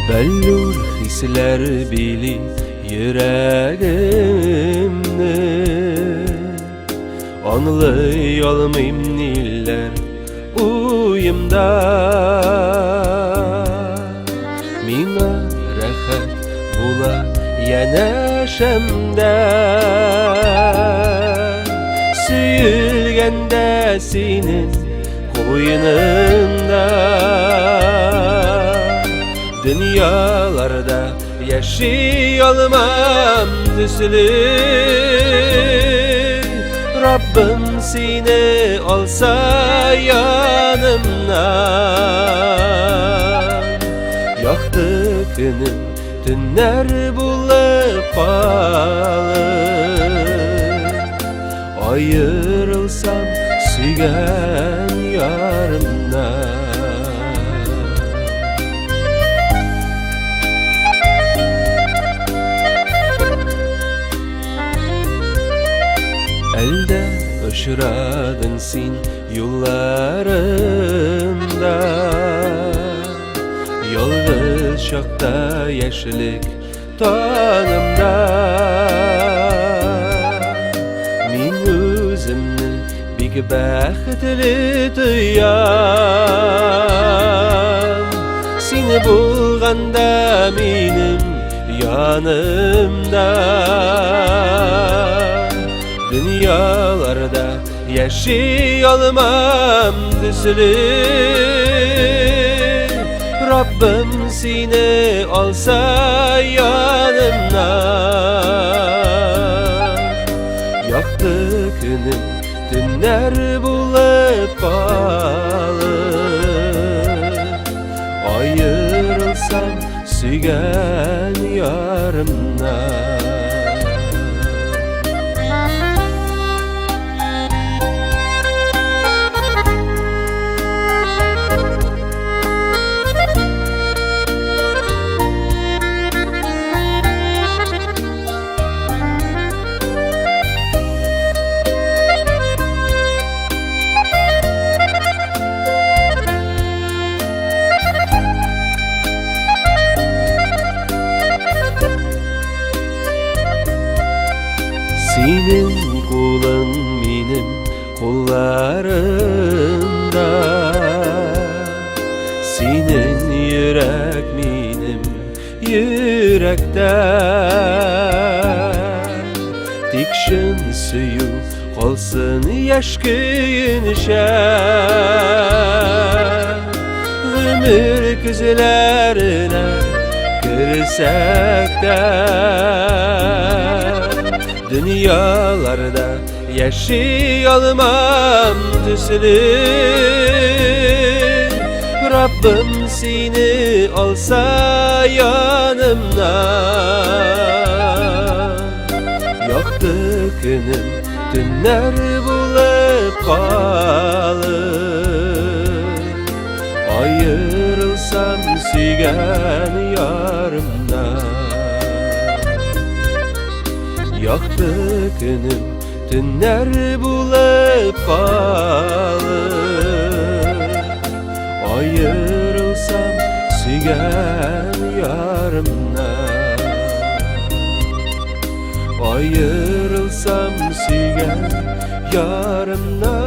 Bellur hisler bili yüreğimni, anlayalmayım niller uyumda. Mina rahat bula yanaşamda, suyulganda senin koynunda. Dünyalarda yaşayalmam düzülü, Rabbim seni alsa yanımdan. Yaktı günüm tünler bulup palı, ayrılsam sügen yarımdan. Elde uçradın sen yollarında, yalnız şakta yaşlık tanımda. Min özümni bek baxtli duyam, seni bulganda menim yanımda. Dünyalarda yaşayalmam düzülü, Rabbim seni alsa yanımdan. Yaktı günüm tünler bulup palı, ayrılsam sügen yarımdan. Senin kulun benim kollarımda, senin yürek benim yürekte. Tikşin suyu kalsın yaş kuyunuşa, ömür güzlerine girsek de. Dünyalarda yaşayalmam düzülü, Rabbim seni alsa yanımdan. Yaktı günüm tünler bulup palı, ayrılsam sügen yarımdan. Yaktı günüm tünler bulup palı, ayrılsam sügen yarımdan. Ayrılsam sügen yarımdan.